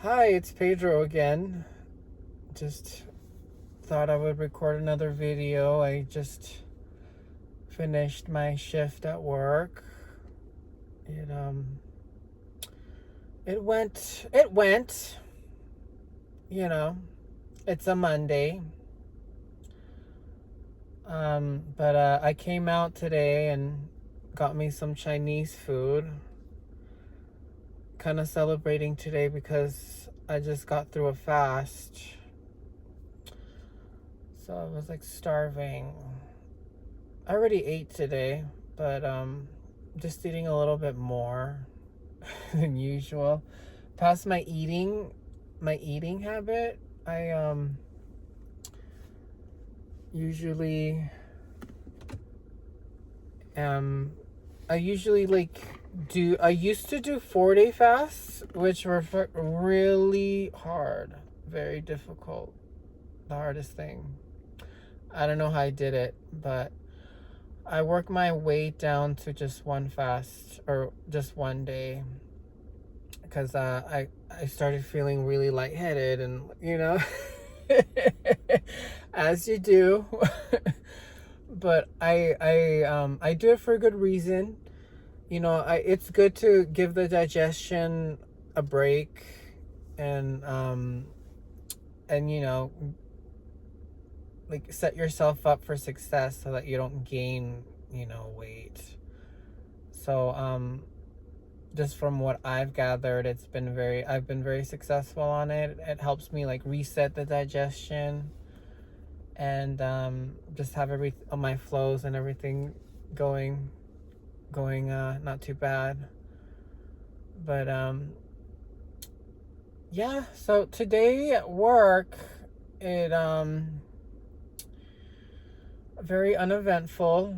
Hi, it's Pedro again. Just thought I would record another video. I just finished my shift at work. It um it went, you know. It's a Monday. But I came out today and got me some Chinese food. Kind of celebrating today because I just got through a fast. So I was like starving. I already ate today, but just eating a little bit more than usual. Past my eating habit, usually um I usually like do I used to do 4-day fasts, which were really hard, very difficult, the hardest thing. I don't know how I did it, but I worked my way down to just one fast or just one day because I started feeling really lightheaded and as you do. But I do it for a good reason. It's good to give the digestion a break and like set yourself up for success so that you don't gain weight. So just from what I've gathered, I've been very successful on it. It helps me like reset the digestion and just have all my flows and everything going not too bad. But yeah, so today at work, it very uneventful.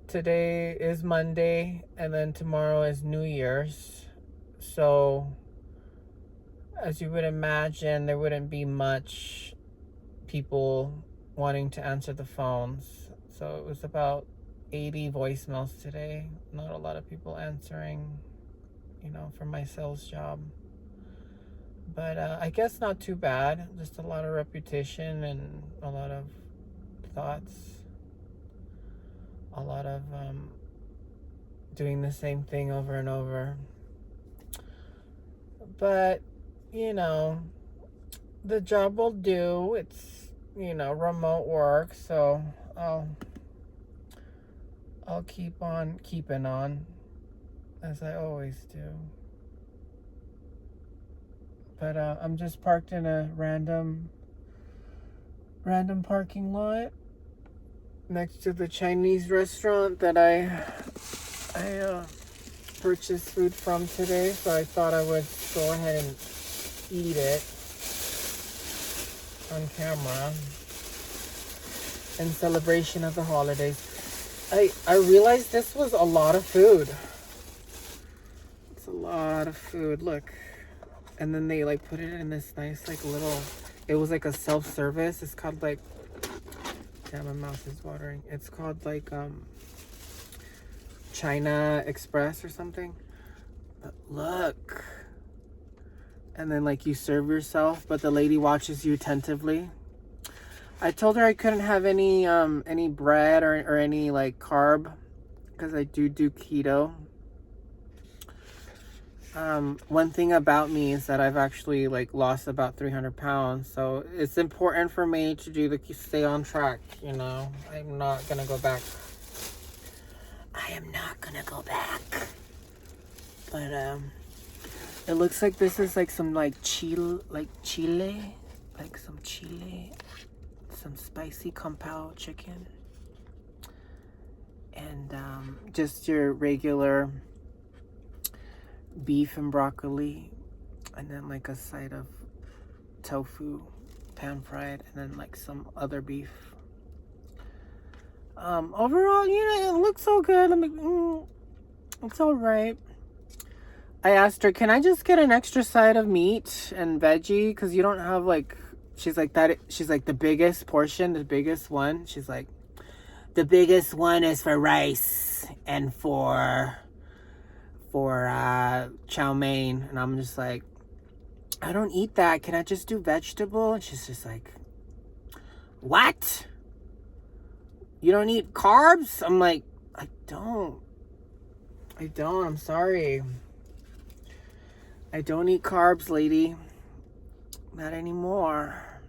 Today is Monday, and then tomorrow is New Year's. So, as you would imagine, there wouldn't be much people wanting to answer the phones. So, it was about 80 voicemails today. Not a lot of people answering, for my sales job. But I guess not too bad. Just a lot of repetition and a lot of thoughts. A lot of doing the same thing over and over. But, the job will do. It's, remote work. So I'll keep on keeping on as I always do. But I'm just parked in a random parking lot next to the Chinese restaurant that I purchased food from today. So I thought I would go ahead and eat it on camera in celebration of the holidays. I realized this was a lot of food. It's a lot of food. Look. And then they like put it in this nice like little, it was like a self-service. It's called like, damn, my mouth is watering. It's called like China Express or something. But look. And then like you serve yourself, but the lady watches you attentively. I told her I couldn't have any bread or any like carb because I do keto. One thing about me is that I've actually like lost about 300 pounds. So it's important for me to stay on track. I'm not going to go back. I am not going to go back. But, it looks like this is like some chile, some spicy kung pao chicken. And, just your regular beef and broccoli, and then like a side of tofu pan fried, and then like some other beef. Overall, it looks so good. It's all right. I asked her, can I just get an extra side of meat and veggie, because you don't have like, she's like the biggest portion, the biggest one, she's like, the biggest one is for rice and for chow mein. And I'm just like, I don't eat that. Can I just do vegetable? And she's just like, what? You don't eat carbs? I'm like, I don't. I'm sorry. I don't eat carbs, lady. Not anymore.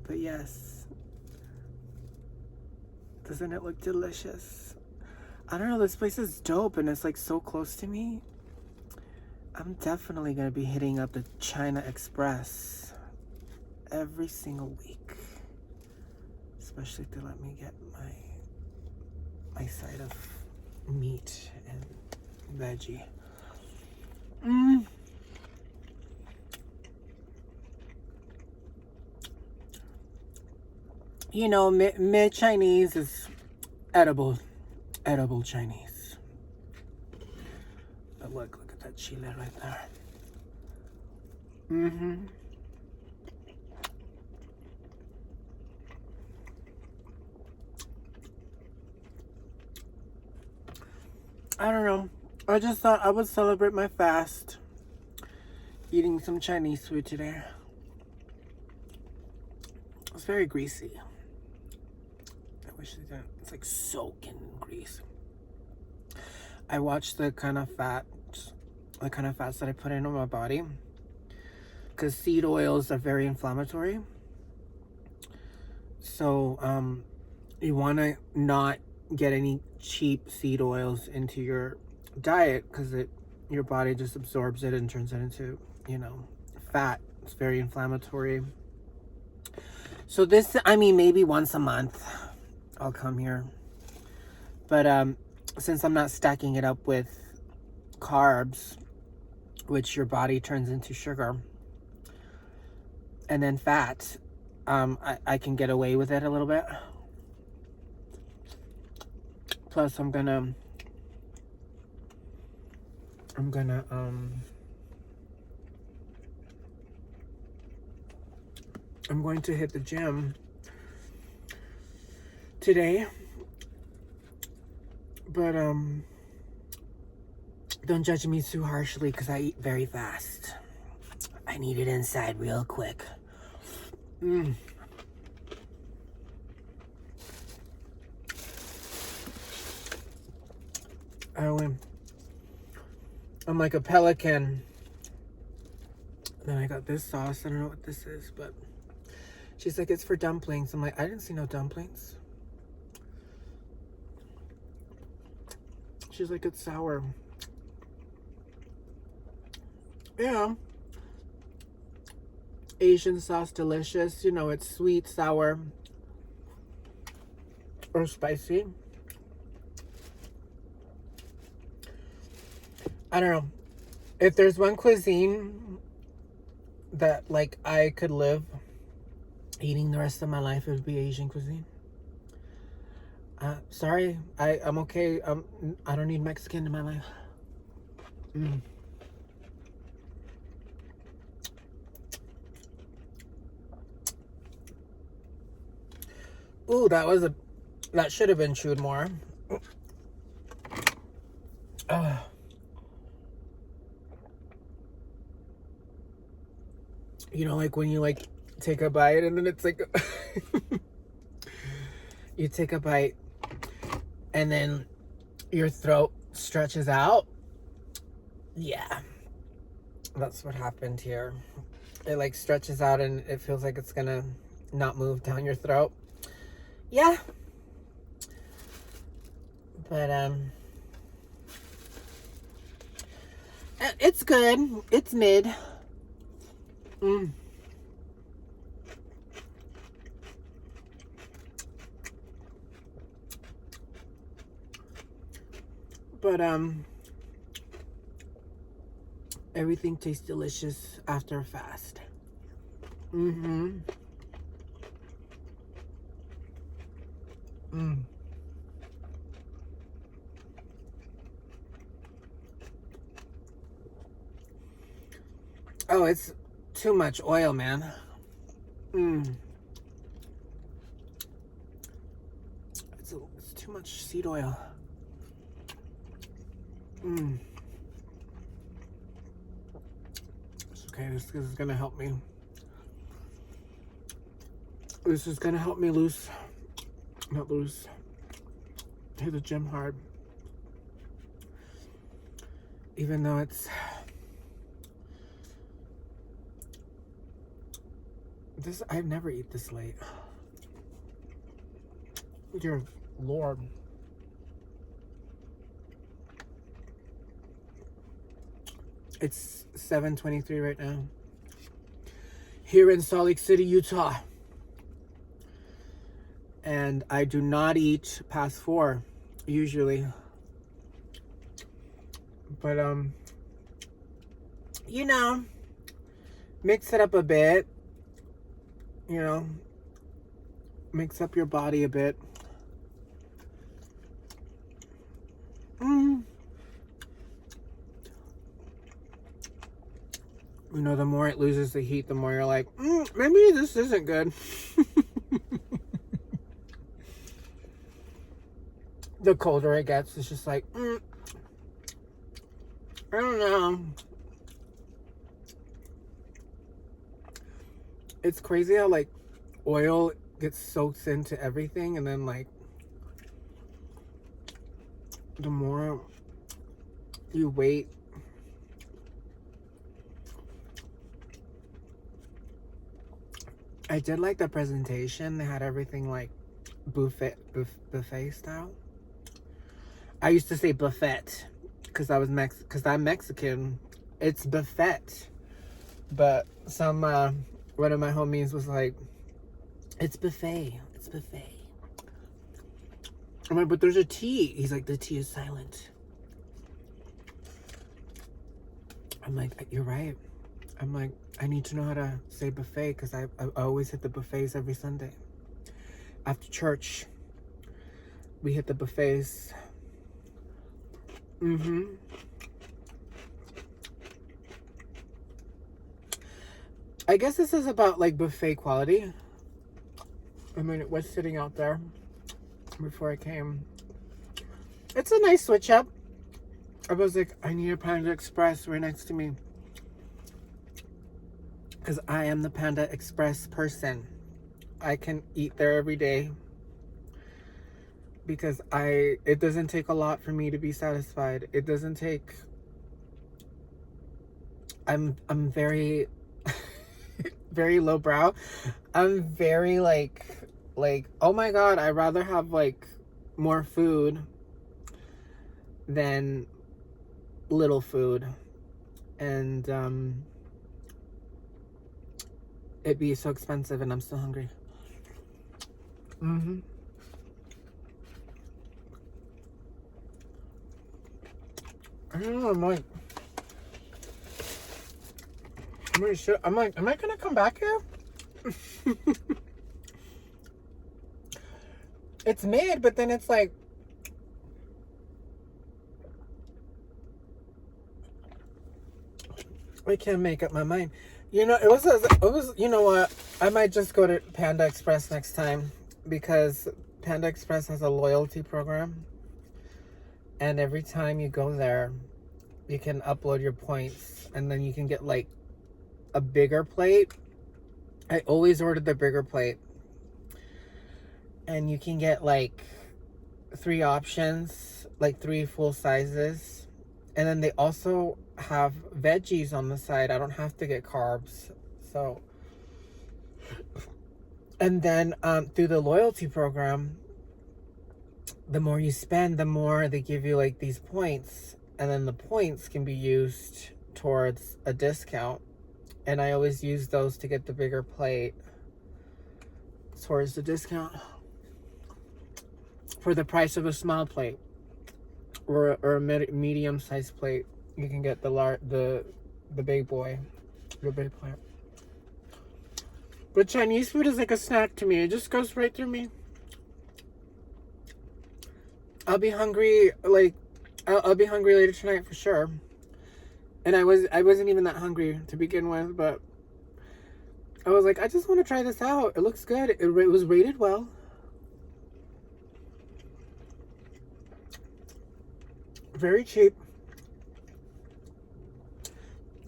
But yes. Doesn't it look delicious? I don't know, this place is dope and it's like so close to me. I'm definitely gonna be hitting up the China Express every single week. Especially if they let me get my side of meat and veggie. You know, mid-Chinese is edible Chinese. But look at that chile right there. I don't know. I just thought I would celebrate my fast eating some Chinese food today. It's very greasy. I wish it didn't. It's like soaked in grease. I watched the kind of fats that I put into my body, because seed oils are very inflammatory. So you want to not get any cheap seed oils into your diet, because your body just absorbs it and turns it into, you know, fat. It's very inflammatory. So this, I mean, maybe once a month I'll come here. But since I'm not stacking it up with carbs, which your body turns into sugar, and then fat, I can get away with it a little bit. Plus I'm going to hit the gym today. But don't judge me too harshly, because I eat very fast. I need it inside real quick. I'm like a pelican. Then I got this sauce. I don't know what this is, but she's like, it's for dumplings. I'm like, I didn't see no dumplings. She's like, it's sour. Yeah. Asian sauce, delicious. You know, it's sweet, sour, or spicy. I don't know. If there's one cuisine that, like, I could live eating the rest of my life, it would be Asian cuisine. Sorry, I'm okay. I don't need Mexican in my life. Ooh, that should have been chewed more. You know, like when you like take a bite and then it's like you take a bite and then your throat stretches out. Yeah, that's what happened here. It like stretches out and it feels like it's gonna not move down your throat. Yeah, but it's good. It's mid. But everything tastes delicious after a fast. Oh, it's too much oil, man. It's too much seed oil. It's Okay, this is gonna help me. This is gonna help me lose, not lose, hit the gym hard. Even though it's this, I've never eat this late. Dear Lord. It's 7:23 right now. Here in Salt Lake City, Utah. And I do not eat past 4 usually. But you know, mix it up a bit. You know, mix up your body a bit. You know, the more it loses the heat, the more you're like, maybe this isn't good. The colder it gets, it's just like, I don't know. It's crazy how, like, oil gets soaked into everything, and then, like, the more you wait, I did like the presentation. They had everything like buffet style. I used to say buffet because I'm Mexican. It's buffet, but some one of my homies was like, "It's buffet. It's buffet." I'm like, "But there's a T." He's like, "The T is silent." I'm like, "You're right." I'm like, I need to know how to say buffet because I always hit the buffets every Sunday. After church, we hit the buffets. I guess this is about like buffet quality. I mean, it was sitting out there before I came. It's a nice switch up. I was like, I need a Panda Express right next to me. Because I am the Panda Express person. I can eat there every day. Because it doesn't take a lot for me to be satisfied. It doesn't take, I'm very, very lowbrow. I'm very like, oh my God, I'd rather have like more food than little food. And, it'd be so expensive and I'm still hungry. I don't know, I'm like, am I gonna come back here? It's mid, but then it's like, I can't make up my mind. You know, it was, you know what? I might just go to Panda Express next time because Panda Express has a loyalty program. And every time you go there, you can upload your points and then you can get like a bigger plate. I always ordered the bigger plate. And you can get like 3 options, like 3 full sizes. And then they also have veggies on the side. I don't have to get carbs. So, and then through the loyalty program, the more you spend, the more they give you like these points. And then the points can be used towards a discount. And I always use those to get the bigger plate towards the discount for the price of a small plate or a medium sized plate. You can get the big boy, the big plate. But Chinese food is like a snack to me. It just goes right through me. I'll be hungry, like, I'll be hungry later tonight for sure. And I wasn't even that hungry to begin with, but I was like, I just want to try this out. It looks good. It was rated well. Very cheap.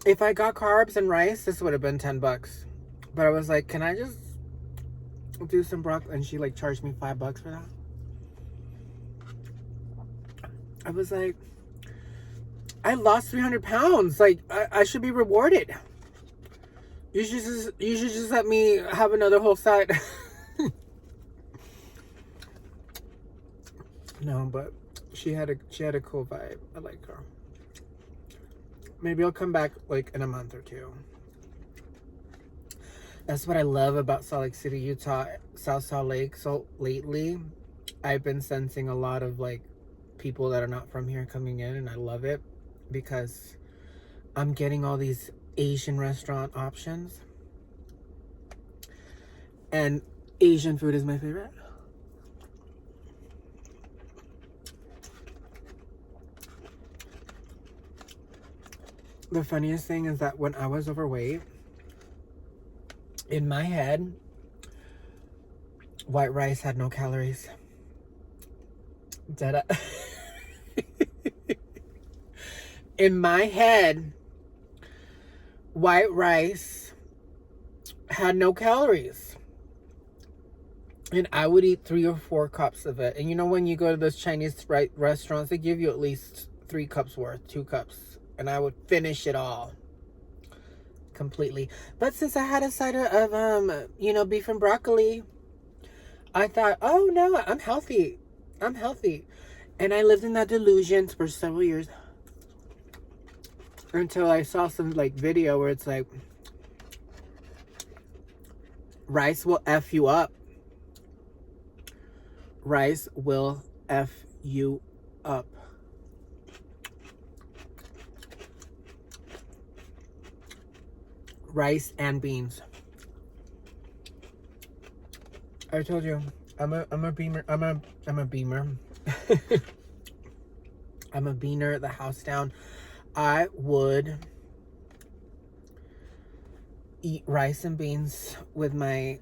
If I got carbs and rice, this would have been $10. But I was like, can I just do some broccoli? And she like charged me $5 for that. I was like, I lost 300 pounds. Like, I should be rewarded. You should just let me have another whole side. No, but she had a cool vibe. I like her. Maybe I'll come back like in a month or two. That's what I love about Salt Lake City, Utah, South Salt Lake. So lately, I've been sensing a lot of like people that are not from here coming in, and I love it because I'm getting all these Asian restaurant options. And Asian food is my favorite. The funniest thing is that when I was overweight, in my head, white rice had no calories. In my head, white rice had no calories. And I would eat 3 or 4 cups of it. And you know, when you go to those Chinese restaurants, they give you at least 3 cups worth, 2 cups. And I would finish it all. Completely. But since I had a side of, beef and broccoli, I thought, oh no, I'm healthy. I'm healthy. And I lived in that delusion for several years. Until I saw some like video where it's like, rice will F you up. Rice will F you up. Rice and beans. I told you, I'm a beamer. I'm a beamer. I'm a beaner. The house down. I would eat rice and beans with my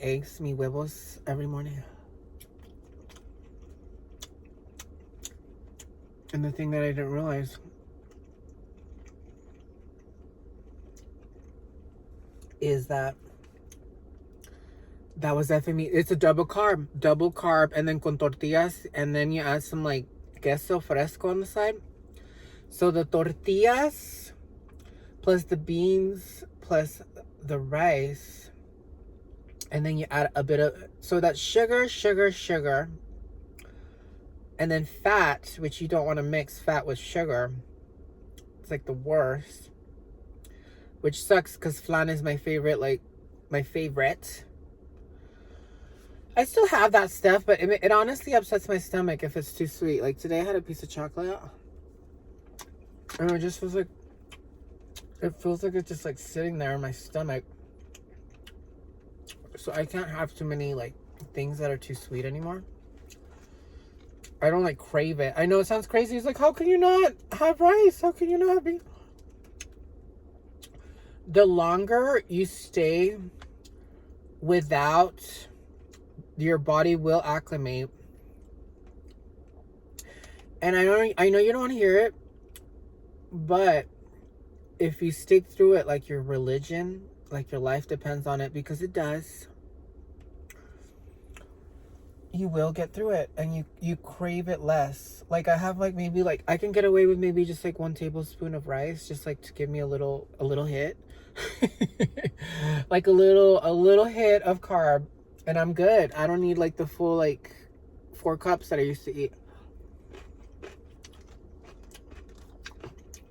eggs, mi huevos, every morning. And the thing that I didn't realize is that was FME. It's a double carb, and then con tortillas, and then you add some like queso fresco on the side. So the tortillas plus the beans plus the rice, and then you add a bit of, so that's sugar, and then fat, which you don't want to mix fat with sugar. It's like the worst. Which sucks because flan is my favorite, my favorite. I still have that stuff, but it honestly upsets my stomach if it's too sweet. Like today I had a piece of chocolate. And it just feels like, it's just like sitting there in my stomach. So I can't have too many like things that are too sweet anymore. I don't like crave it. I know it sounds crazy. It's like, how can you not have rice? How can you not be? The longer you stay without, your body will acclimate. And I know you don't want to hear it, but if you stick through it like your religion, like your life depends on it, because it does, you will get through it, and you crave it less. Like I have maybe I can get away with maybe just 1 tablespoon of rice, just to give me a little hit. Like a little hit of carb, and I'm good. I don't need the full 4 cups that I used to eat.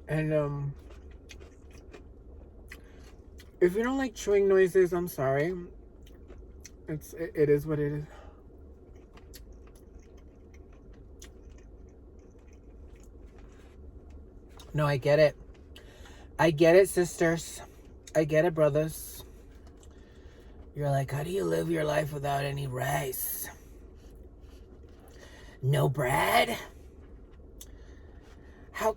And if you don't like chewing noises, I'm sorry. It is what it is. No, I get it. I get it, sisters. I get it, brothers. You're like, how do you live your life without any rice? No bread? How?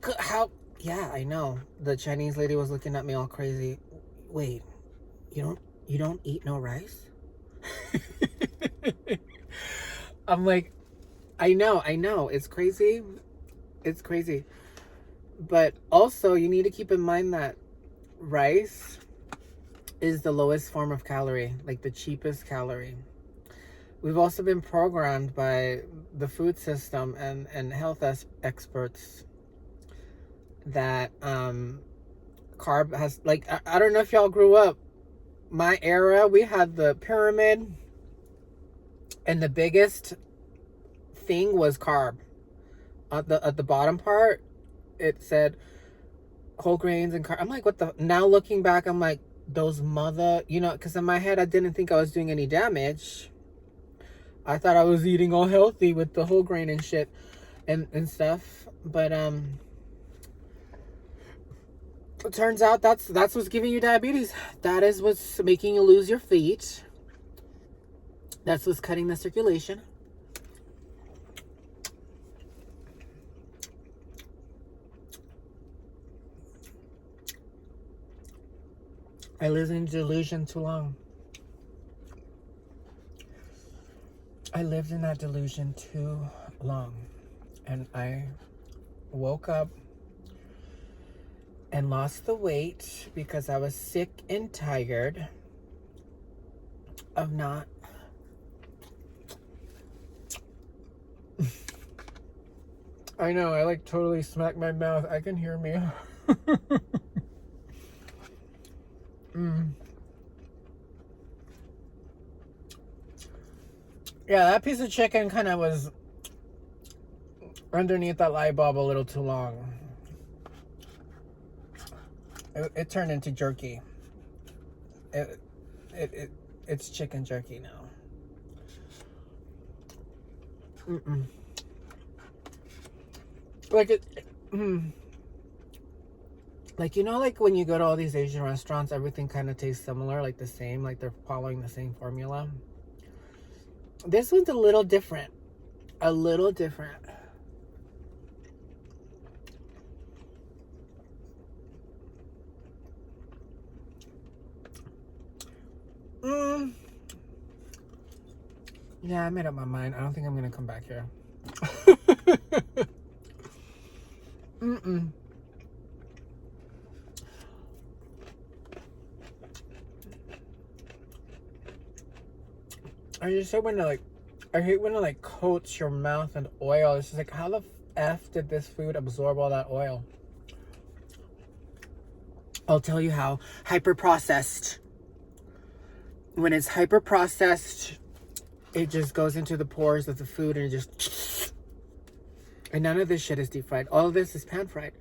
Yeah, I know. The Chinese lady was looking at me all crazy. Wait, you don't eat no rice? I'm like, I know. It's crazy. It's crazy. But also, you need to keep in mind that rice is the lowest form of calorie, like the cheapest calorie. We've also been programmed by the food system and health experts that carb has, like, I don't know if y'all grew up. My era, we had the pyramid, and the biggest thing was carb. At the bottom part, it said whole grains and carb. I'm like, what the? Now looking back, I'm like, those mother, because in my head I didn't think I was doing any damage. I thought I was eating all healthy with the whole grain and shit and stuff. But it turns out that's what's giving you diabetes. That is what's making you lose your feet. That's what's cutting the circulation. I lived in delusion too long. I lived in that delusion too long. And I woke up and lost the weight because I was sick and tired of not I know, I like totally smacked my mouth. I can hear me. Yeah, that piece of chicken kind of was underneath that light bulb a little too long. It turned into jerky. It's chicken jerky now. Like like, like when you go to all these Asian restaurants, everything kind of tastes similar, like the same, like they're following the same formula. This one's a little different. A little different. Yeah, I made up my mind. I don't think I'm gonna come back here. I just hate when it coats your mouth in oil. It's just like, how the F did this food absorb all that oil? I'll tell you how. Hyper processed. When it's hyper processed, it just goes into the pores of the food and it just, and none of this shit is deep fried. All of this is pan fried,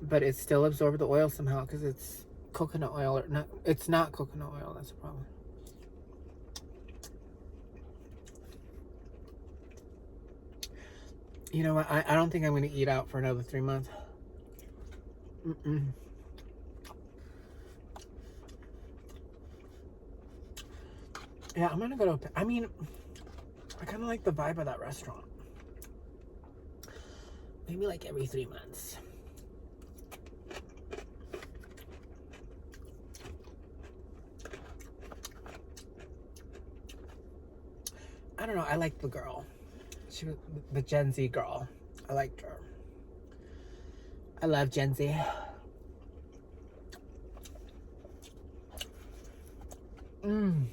but it still absorbed the oil somehow because it's coconut oil or not. It's not coconut oil. That's the problem. You know what? I don't think I'm going to eat out for another 3 months. Yeah, I'm going to go to... I mean, I kind of like the vibe of that restaurant. Maybe like every 3 months. I don't know. I like the girl. She was the Gen Z girl. I liked her. I love Gen Z. I'm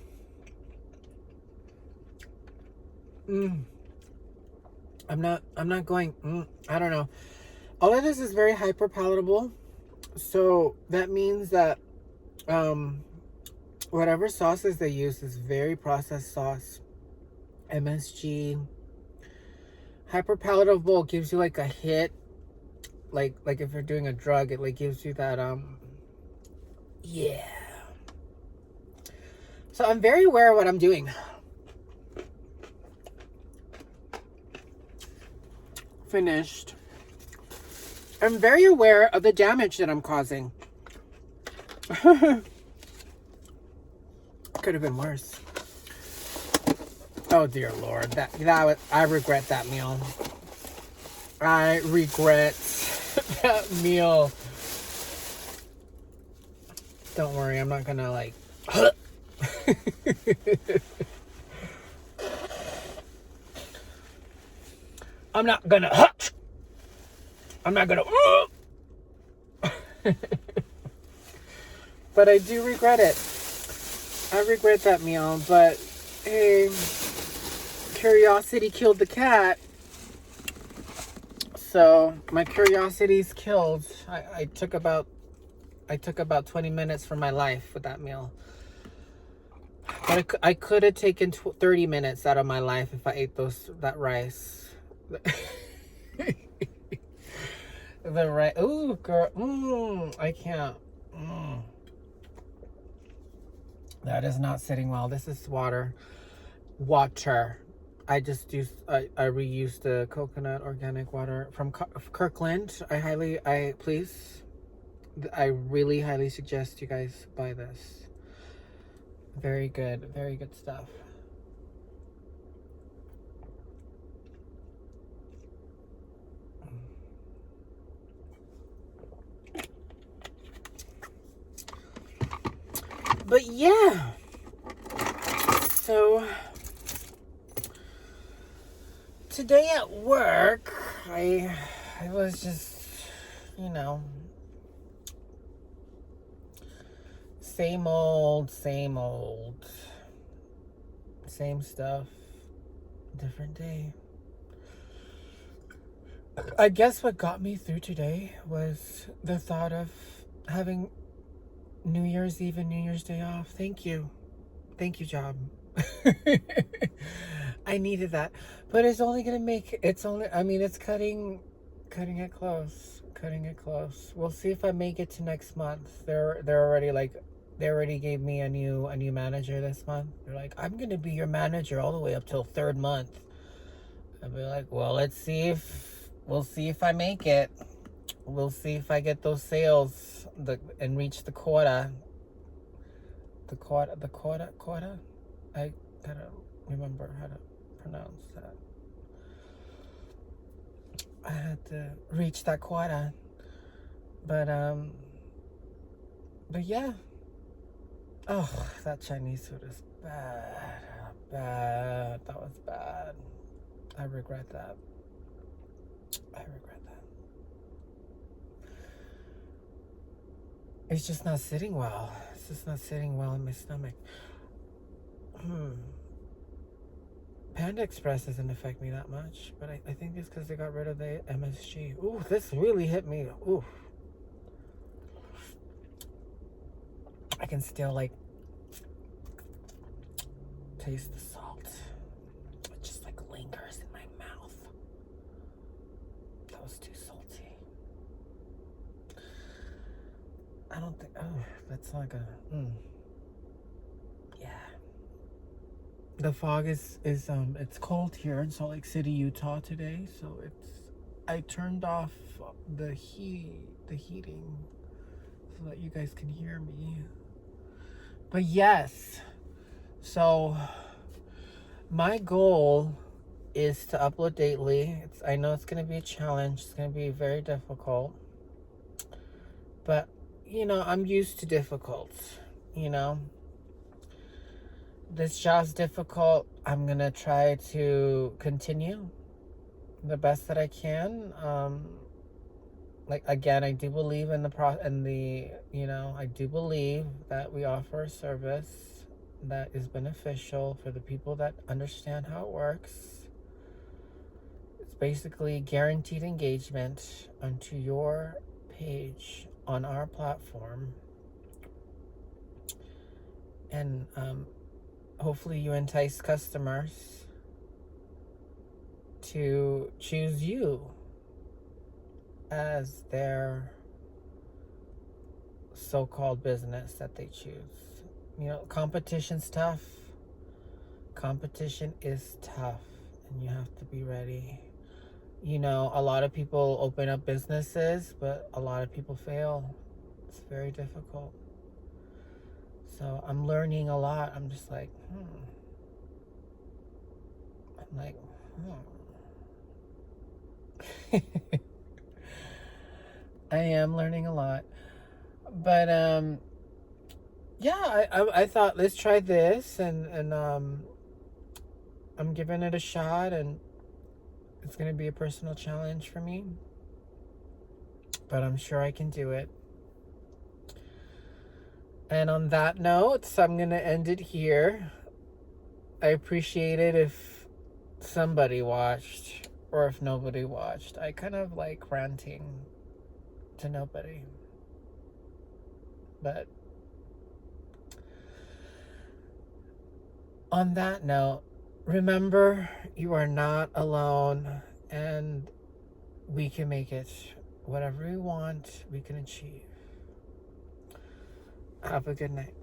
not going, I don't know. All of this is very hyper palatable. So that means that whatever sauces they use is very processed sauce. MSG. Hyper palatable gives you like a hit. Like if you're doing a drug, it like gives you that yeah. So I'm very aware of what I'm doing. Finished. I'm very aware of the damage that I'm causing. Could have been worse. Oh dear Lord, that was, I regret that meal. I regret that meal. Don't worry, I'm not gonna like. I'm not gonna. But I do regret it. I regret that meal, but hey, curiosity killed the cat. So my curiosity's killed. I took about 20 minutes from my life with that meal. But I could have taken 30 minutes out of my life if I ate that rice. The rice. Ooh, girl. I can't. That is not sitting well. This is water. Water. I reused the coconut organic water from Kirkland. I really highly suggest you guys buy this. Very good stuff. But yeah, so today at work, I was just, same old, same stuff, different day. I guess what got me through today was the thought of having New Year's Eve and New Year's Day off. Thank you, job. I needed that, but it's only gonna make it's cutting it close. We'll see if I make it to next month. They already gave me a new manager this month. They're like, I'm gonna be your manager all the way up till third month. I'll be like, well, we'll see if I make it. We'll see if I get those sales and reach the quota. The quota. I don't remember how to pronounce that. I had to reach that quota, but yeah. Oh, that Chinese food is bad. That was bad. I regret that. It's just not sitting well. It's just not sitting well in my stomach. Panda Express doesn't affect me that much, but I think it's because they got rid of the MSG. Ooh, this really hit me. Ooh. I can still taste the salt. It just lingers in my mouth. That was too salty. I don't think, that's not gonna, yeah. The fog is it's cold here in Salt Lake City, Utah today, so I turned off the heating so that you guys can hear me. But yes, so my goal is to upload daily. I know it's going to be a challenge. It's going to be very difficult. But, I'm used to difficult, This job's difficult. I'm going to try to continue the best that I can. Again, I do believe I do believe that we offer a service that is beneficial for the people that understand how it works. It's basically guaranteed engagement onto your page on our platform. And hopefully you entice customers to choose you as their so-called business that they choose. Competition's tough. Competition is tough, and you have to be ready. A lot of people open up businesses, but a lot of people fail. It's very difficult. So I'm learning a lot. I'm just like, I am learning a lot. But yeah, I thought let's try this, and I'm giving it a shot, and it's gonna be a personal challenge for me, but I'm sure I can do it. And on that note, I'm going to end it here. I appreciate it if somebody watched or if nobody watched. I kind of like ranting to nobody. But on that note, remember you are not alone and we can make it. Whatever we want, we can achieve. Have a good night.